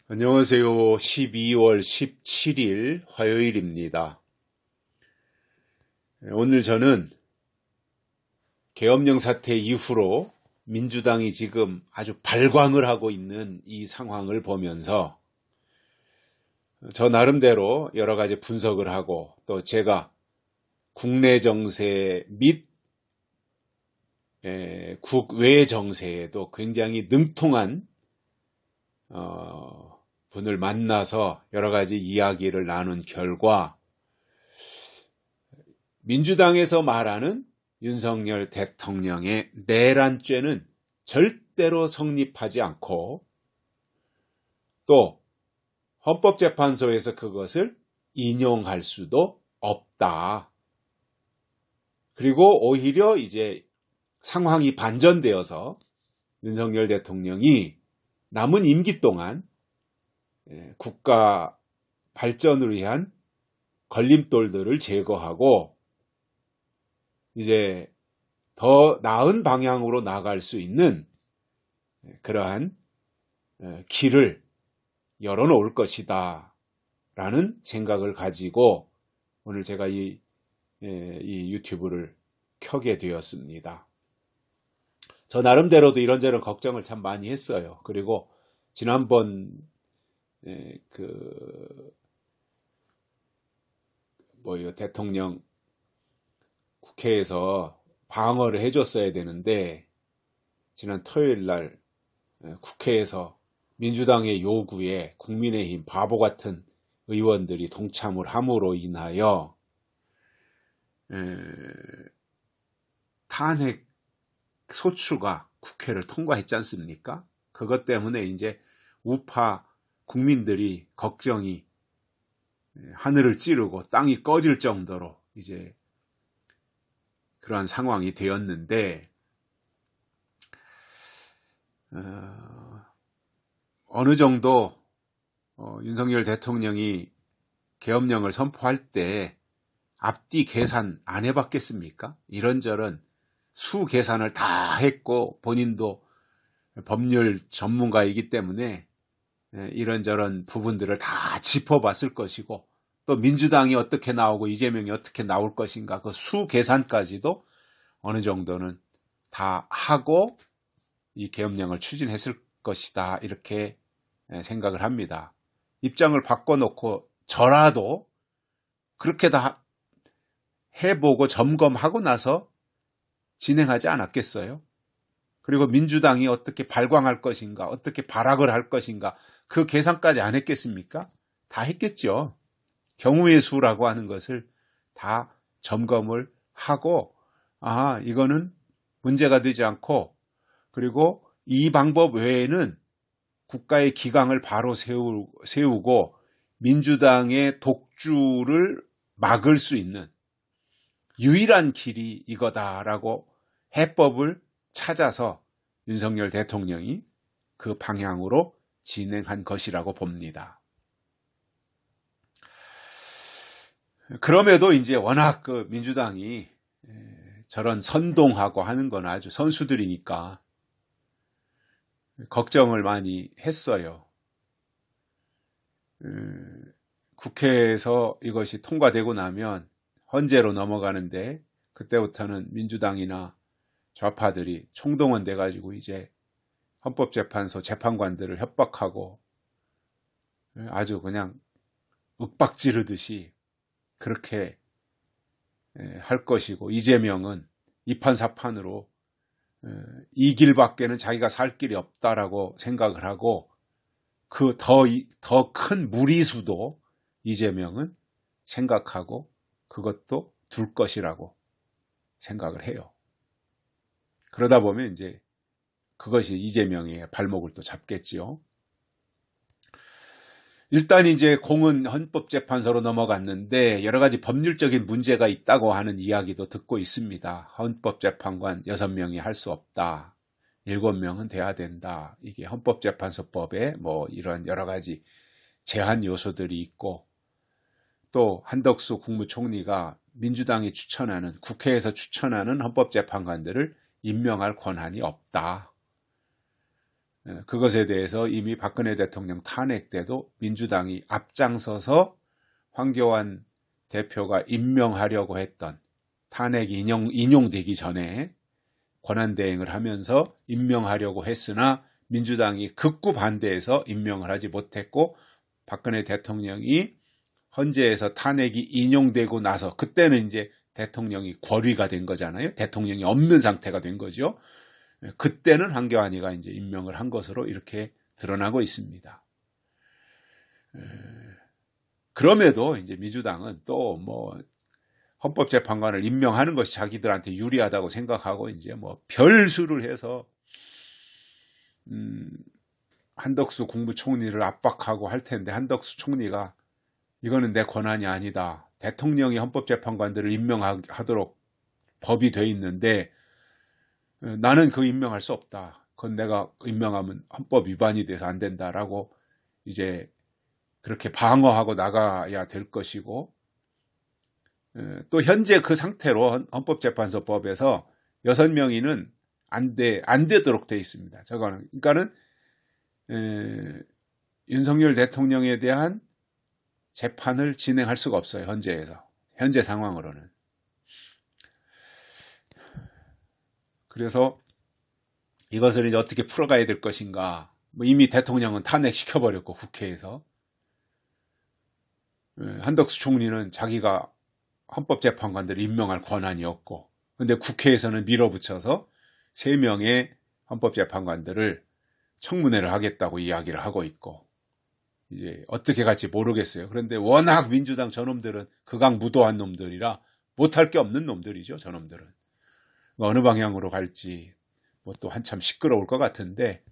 안녕하세요. 12월 17일 화요일입니다. 오늘 저는 계엄령 사태 이후로 민주당이 지금 아주 발광을 하고 있는 이 상황을 보면서 저 나름대로 여러 가지 분석을 하고 또 제가 국내 정세 및 국외 정세에도 굉장히 능통한 분을 만나서 여러 가지 이야기를 나눈 결과 민주당에서 말하는 윤석열 대통령의 내란죄는 절대로 성립하지 않고 또 헌법재판소에서 그것을 인용할 수도 없다. 그리고 오히려 이제 상황이 반전되어서 윤석열 대통령이 남은 임기 동안 국가 발전을 위한 걸림돌들을 제거하고 이제 더 나은 방향으로 나갈 수 있는 그러한 길을 열어놓을 것이다 라는 생각을 가지고 오늘 제가 이 유튜브를 켜게 되었습니다. 저 나름대로도 이런저런 걱정을 참 많이 했어요. 그리고 지난번 대통령 국회에서 방어를 해줬어야 되는데 지난 토요일 날 국회에서 민주당의 요구에 국민의힘 바보 같은 의원들이 동참을 함으로 인하여 탄핵 소추가 국회를 통과했지 않습니까? 그것 때문에 이제 우파 국민들이 걱정이 하늘을 찌르고 땅이 꺼질 정도로 이제 그러한 상황이 되었는데 어느 정도 윤석열 대통령이 계엄령을 선포할 때 앞뒤 계산 안 해봤겠습니까? 이런저런 수 계산을 다 했고 본인도 법률 전문가이기 때문에 이런저런 부분들을 다 짚어봤을 것이고 또 민주당이 어떻게 나오고 이재명이 어떻게 나올 것인가 그 수 계산까지도 어느 정도는 다 하고 이 계엄령을 추진했을 것이다 이렇게 생각을 합니다. 입장을 바꿔놓고 저라도 그렇게 다 해보고 점검하고 나서 진행하지 않았겠어요? 그리고 민주당이 어떻게 발광할 것인가 어떻게 발악을 할 것인가 그 계산까지 안 했겠습니까? 다 했겠죠. 경우의 수라고 하는 것을 다 점검을 하고 이거는 문제가 되지 않고 그리고 이 방법 외에는 국가의 기강을 바로 세우고 민주당의 독주를 막을 수 있는 유일한 길이 이거다라고 해법을 찾아서 윤석열 대통령이 그 방향으로 진행한 것이라고 봅니다. 그럼에도 이제 워낙 그 민주당이 저런 선동하고 하는 건 아주 선수들이니까 걱정을 많이 했어요. 국회에서 이것이 통과되고 나면 헌재로 넘어가는데 그때부터는 민주당이나 좌파들이 총동원 돼가지고 이제 헌법재판소 재판관들을 협박하고 아주 그냥 윽박지르듯이 그렇게 할 것이고 이재명은 이판사판으로 이 길밖에는 자기가 살 길이 없다라고 생각을 하고 그 더 큰 무리수도 이재명은 생각하고 그것도 둘 것이라고 생각을 해요. 그러다 보면 이제 그것이 이재명의 발목을 또 잡겠지요. 일단 이제 공은 헌법재판소로 넘어갔는데 여러 가지 법률적인 문제가 있다고 하는 이야기도 듣고 있습니다. 헌법재판관 6명이 할 수 없다. 7명은 돼야 된다. 이게 헌법재판소법에 뭐 이런 여러 가지 제한 요소들이 있고 또 한덕수 국무총리가 민주당이 추천하는 국회에서 추천하는 헌법재판관들을 임명할 권한이 없다. 그것에 대해서 이미 박근혜 대통령 탄핵 때도 민주당이 앞장서서 황교안 대표가 임명하려고 했던, 탄핵이 인용되기 전에 권한대행을 하면서 임명하려고 했으나 민주당이 극구 반대해서 임명을 하지 못했고, 박근혜 대통령이 헌재에서 탄핵이 인용되고 나서, 그때는 이제 대통령이 권위가 된 거잖아요. 대통령이 없는 상태가 된 거죠. 그때는 황교안이가 이제 임명을 한 것으로 이렇게 드러나고 있습니다. 그럼에도 이제 민주당은 또 뭐 헌법재판관을 임명하는 것이 자기들한테 유리하다고 생각하고 이제 뭐 별수를 해서 한덕수 국무총리를 압박하고 할 텐데, 한덕수 총리가 이거는 내 권한이 아니다, 대통령이 헌법재판관들을 임명하도록 법이 돼 있는데 나는 그 임명할 수 없다, 그건 내가 임명하면 헌법 위반이 돼서 안 된다라고 이제 그렇게 방어하고 나가야 될 것이고, 또 현재 그 상태로 헌법재판소법에서 6명이는 안 되도록 돼 있습니다. 저거는 그러니까는 윤석열 대통령에 대한 재판을 진행할 수가 없어요. 현재 상황으로는. 그래서 이것을 이제 어떻게 풀어가야 될 것인가. 뭐 이미 대통령은 탄핵시켜버렸고, 국회에서. 한덕수 총리는 자기가 헌법재판관들을 임명할 권한이 없고, 근데 국회에서는 밀어붙여서 3명의 헌법재판관들을 청문회를 하겠다고 이야기를 하고 있고, 이제 어떻게 갈지 모르겠어요. 그런데 워낙 민주당 저놈들은 극악무도한 놈들이라 못할 게 없는 놈들이죠. 저놈들은 어느 방향으로 갈지 뭐 또 한참 시끄러울 것 같은데,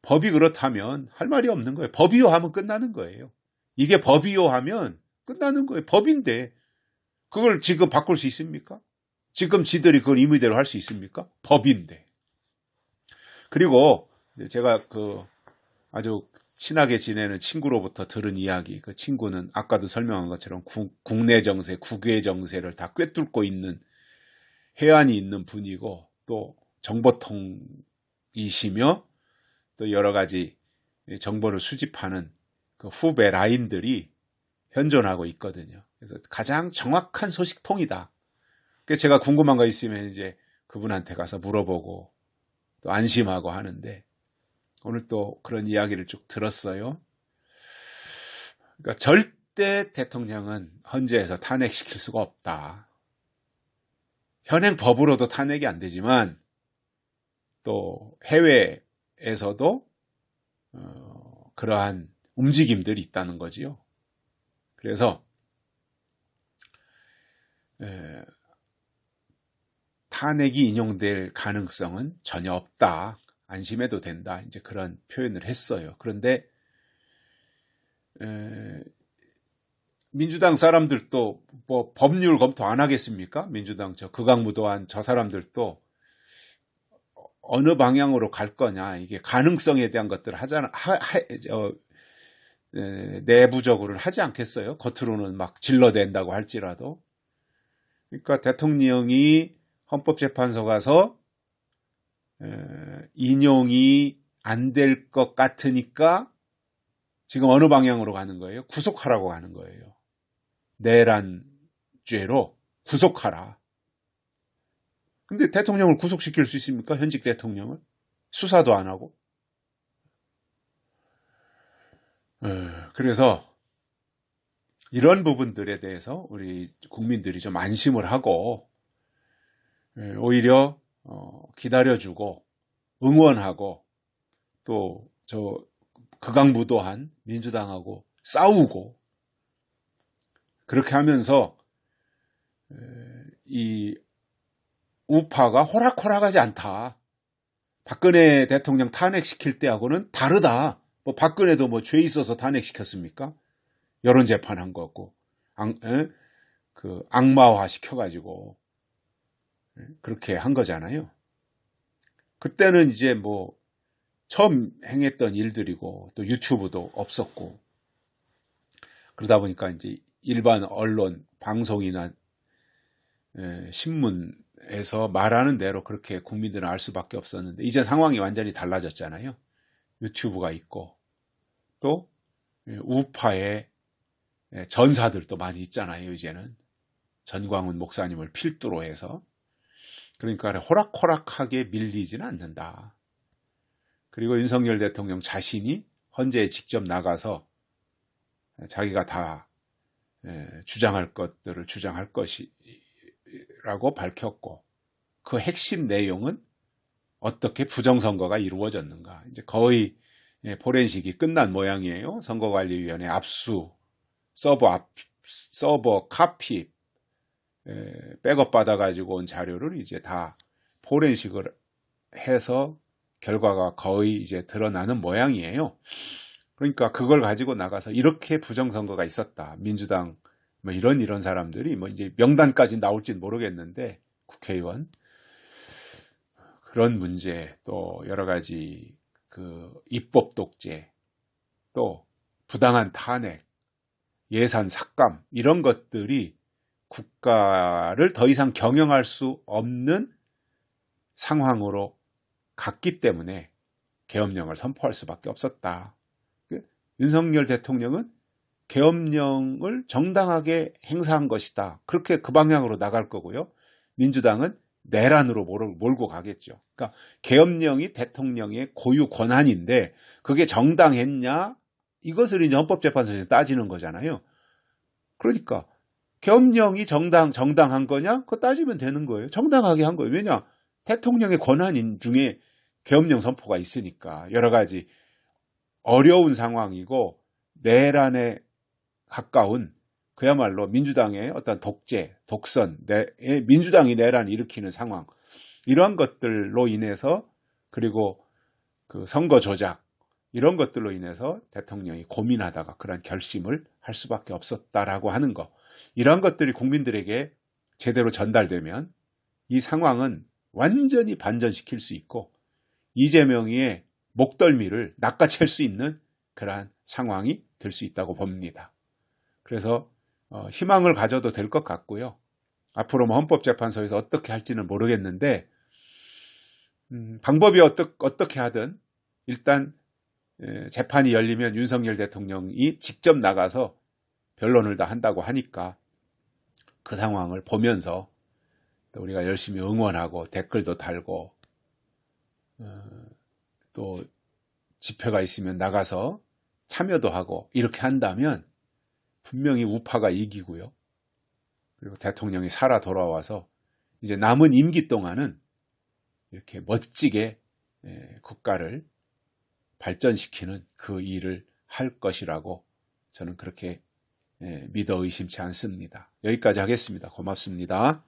법이 그렇다면 할 말이 없는 거예요. 법이요 하면 끝나는 거예요. 이게 법이요 하면 끝나는 거예요. 법인데 그걸 지금 바꿀 수 있습니까? 지금 지들이 그걸 임의대로 할 수 있습니까? 법인데. 그리고 제가 아주 친하게 지내는 친구로부터 들은 이야기, 그 친구는 아까도 설명한 것처럼 국내 정세, 국외 정세를 다 꿰뚫고 있는 해안이 있는 분이고, 또 정보통이시며 또 여러 가지 정보를 수집하는 그 후배 라인들이 현존하고 있거든요. 그래서 가장 정확한 소식통이다. 그래서 제가 궁금한 거 있으면 이제 그분한테 가서 물어보고 또 안심하고 하는데, 오늘 또 그런 이야기를 쭉 들었어요. 그러니까 절대 대통령은 헌재에서 탄핵시킬 수가 없다. 현행 법으로도 탄핵이 안 되지만 또 해외에서도 그러한 움직임들이 있다는 거지요. 그래서 탄핵이 인용될 가능성은 전혀 없다, 안심해도 된다, 이제 그런 표현을 했어요. 그런데 민주당 사람들도 뭐 법률 검토 안 하겠습니까? 민주당 저 극악무도한 저 사람들도 어느 방향으로 갈 거냐, 이게 가능성에 대한 것들을 내부적으로는 하지 않겠어요? 겉으로는 막 질러댄다고 할지라도. 그러니까 대통령이 헌법재판소 가서 인용이 안 될 것 같으니까 지금 어느 방향으로 가는 거예요? 구속하라고 가는 거예요. 내란죄로 구속하라. 근데 대통령을 구속시킬 수 있습니까? 현직 대통령을? 수사도 안 하고. 그래서 이런 부분들에 대해서 우리 국민들이 좀 안심을 하고 오히려 기다려주고 응원하고, 또 저 극악무도한 민주당하고 싸우고, 그렇게 하면서 이 우파가 호락호락하지 않다. 박근혜 대통령 탄핵시킬 때하고는 다르다. 뭐 박근혜도 뭐 죄 있어서 탄핵시켰습니까? 여론재판한 거고, 악마화 시켜가지고 그렇게 한 거잖아요. 그때는 이제 뭐 처음 행했던 일들이고, 또 유튜브도 없었고, 그러다 보니까 이제 일반 언론, 방송이나 신문에서 말하는 대로 그렇게 국민들은 알 수밖에 없었는데, 이제 상황이 완전히 달라졌잖아요. 유튜브가 있고 또 우파의 전사들도 많이 있잖아요. 이제는 전광훈 목사님을 필두로 해서. 그러니까 호락호락하게 밀리지는 않는다. 그리고 윤석열 대통령 자신이 헌재에 직접 나가서 자기가 다 주장할 것들을 주장할 것이라고 밝혔고, 그 핵심 내용은 어떻게 부정선거가 이루어졌는가. 이제 거의 포렌식이 끝난 모양이에요. 선거관리위원회 압수, 서버 카피, 백업 받아가지고 온 자료를 이제 다 포렌식을 해서 결과가 거의 이제 드러나는 모양이에요. 그러니까 그걸 가지고 나가서 이렇게 부정선거가 있었다. 민주당 뭐 이런 사람들이 뭐 이제 명단까지 나올지는 모르겠는데, 국회의원 그런 문제, 또 여러 가지 그 입법 독재, 또 부당한 탄핵, 예산 삭감, 이런 것들이 국가를 더 이상 경영할 수 없는 상황으로 갔기 때문에 계엄령을 선포할 수밖에 없었다. 윤석열 대통령은 계엄령을 정당하게 행사한 것이다. 그렇게 그 방향으로 나갈 거고요. 민주당은 내란으로 몰고 가겠죠. 그러니까 계엄령이 대통령의 고유 권한인데 그게 정당했냐? 이것을 이제 헌법재판소에서 따지는 거잖아요. 그러니까 계엄령이 정당한 거냐? 그거 따지면 되는 거예요. 정당하게 한 거예요. 왜냐? 대통령의 권한인 중에 계엄령 선포가 있으니까. 여러 가지 어려운 상황이고 내란에 가까운, 그야말로 민주당의 어떤 독재, 독선, 민주당이 내란을 일으키는 상황, 이러한 것들로 인해서, 그리고 그 선거 조작, 이런 것들로 인해서 대통령이 고민하다가 그런 결심을 할 수밖에 없었다라고 하는 거, 이러한 것들이 국민들에게 제대로 전달되면 이 상황은 완전히 반전시킬 수 있고 이재명의 목덜미를 낚아챌 수 있는 그러한 상황이 될 수 있다고 봅니다. 그래서 희망을 가져도 될 것 같고요. 앞으로 뭐 헌법재판소에서 어떻게 할지는 모르겠는데 방법이 어떻게 하든 일단 재판이 열리면 윤석열 대통령이 직접 나가서 변론을 다 한다고 하니까 그 상황을 보면서 또 우리가 열심히 응원하고 댓글도 달고 또 집회가 있으면 나가서 참여도 하고 이렇게 한다면 분명히 우파가 이기고요. 그리고 대통령이 살아 돌아와서 이제 남은 임기 동안은 이렇게 멋지게 국가를 발전시키는 그 일을 할 것이라고 저는 그렇게 믿어 의심치 않습니다. 여기까지 하겠습니다. 고맙습니다.